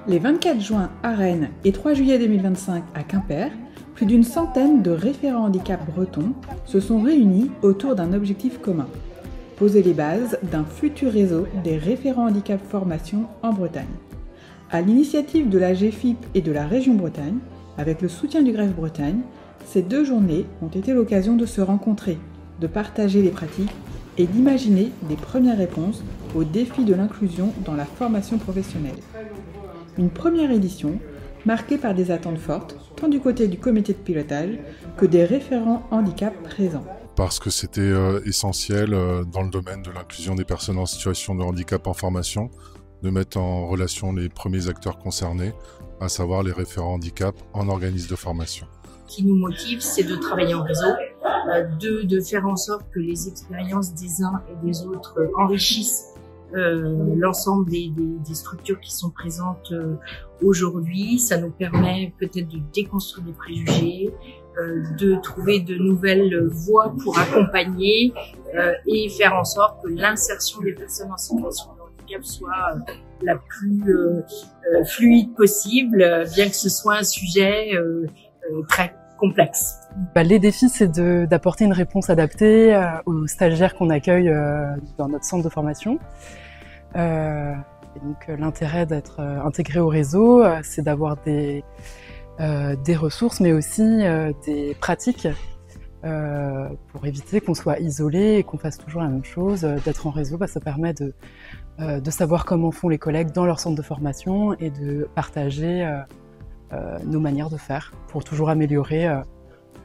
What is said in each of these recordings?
Les 24 juin à Rennes et 3 juillet 2025 à Quimper, plus d'une centaine de référents handicap bretons se sont réunis autour d'un objectif commun: poser les bases d'un futur réseau des référents handicap formation en Bretagne. À l'initiative de la GFIP et de la région Bretagne, avec le soutien du Greffe Bretagne, ces 2 journées ont été l'occasion de se rencontrer, de partager les pratiques et d'imaginer des premières réponses aux défis de l'inclusion dans la formation professionnelle. Une première édition marquée par des attentes fortes, tant du côté du comité de pilotage que des référents handicap présents. Parce que c'était essentiel dans le domaine de l'inclusion des personnes en situation de handicap en formation, de mettre en relation les premiers acteurs concernés, à savoir les référents handicap en organisme de formation. Ce qui nous motive, c'est de travailler en réseau, de faire en sorte que les expériences des uns et des autres enrichissent l'ensemble des structures qui sont présentes aujourd'hui. Ça nous permet peut-être de déconstruire des préjugés, de trouver de nouvelles voies pour accompagner et faire en sorte que l'insertion des personnes en situation de handicap soit la plus fluide possible, bien que ce soit un sujet très complexe. Les défis, c'est d'apporter une réponse adaptée aux stagiaires qu'on accueille dans notre centre de formation. Et donc l'intérêt d'être intégré au réseau, c'est d'avoir des ressources, mais aussi des pratiques pour éviter qu'on soit isolé et qu'on fasse toujours la même chose. D'être en réseau, ça permet de savoir comment font les collègues dans leur centre de formation et de partager nos manières de faire pour toujours améliorer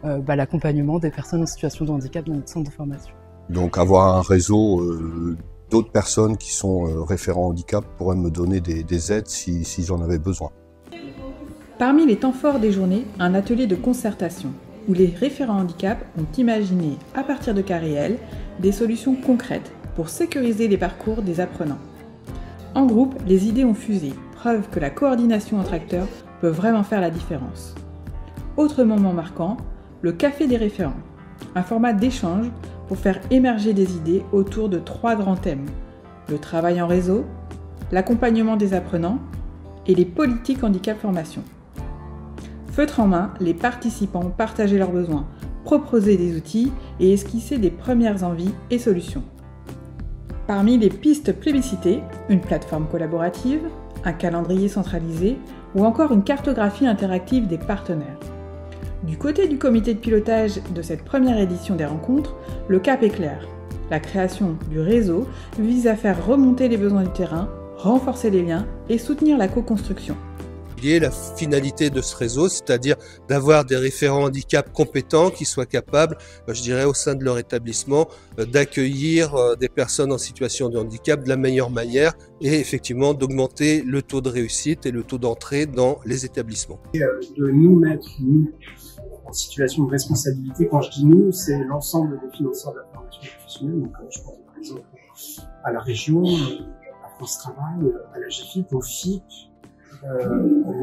l'accompagnement des personnes en situation de handicap dans notre centre de formation. Donc avoir un réseau d'autres personnes qui sont référents handicap pourraient me donner des aides si j'en avais besoin. Parmi les temps forts des journées, un atelier de concertation où les référents handicap ont imaginé, à partir de cas réels, des solutions concrètes pour sécuriser les parcours des apprenants. En groupe, les idées ont fusé, preuve que la coordination entre acteurs peut vraiment faire la différence. Autre moment marquant, le café des référents, un format d'échange pour faire émerger des idées autour de 3 grands thèmes: le travail en réseau, l'accompagnement des apprenants et les politiques handicap formation. Feutre en main, les participants ont partagé leurs besoins, proposé des outils et esquissé des premières envies et solutions. Parmi les pistes plébiscitées, une plateforme collaborative, un calendrier centralisé ou encore une cartographie interactive des partenaires. Du côté du comité de pilotage de cette première édition des rencontres, le cap est clair. La création du réseau vise à faire remonter les besoins du terrain, renforcer les liens et soutenir la co-construction. La finalité de ce réseau, c'est-à-dire d'avoir des référents handicap compétents qui soient capables, je dirais, au sein de leur établissement, d'accueillir des personnes en situation de handicap de la meilleure manière et effectivement d'augmenter le taux de réussite et le taux d'entrée dans les établissements. De nous mettre, nous, en situation de responsabilité. Quand je dis nous, c'est l'ensemble des financeurs de la formation professionnelle. Donc, je pense par exemple à la région, à France Travail, à la GFIP, au FIP,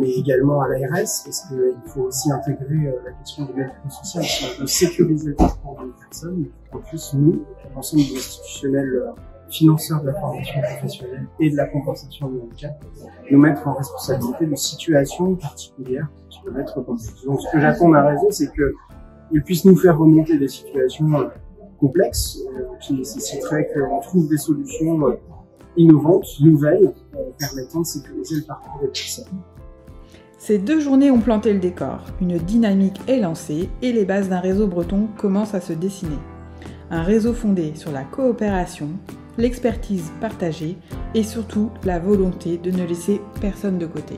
mais également à l'ARS, parce qu'il faut aussi intégrer la question du médico-social, de sécuriser le parcours des personnes. En plus, nous, l'ensemble des institutionnels financeurs de la formation professionnelle et de la compensation du handicap, nous mettre en responsabilité de situations particulières qui peuvent être complexes. Donc, ce que j'attends d'un réseau, c'est qu'il puisse nous faire remonter des situations complexes, qui nécessiteraient qu'on trouve des solutions innovantes, nouvelles, permettant de sécuriser le parcours des personnes. Ces 2 journées ont planté le décor, une dynamique est lancée et les bases d'un réseau breton commencent à se dessiner. Un réseau fondé sur la coopération, l'expertise partagée et surtout la volonté de ne laisser personne de côté.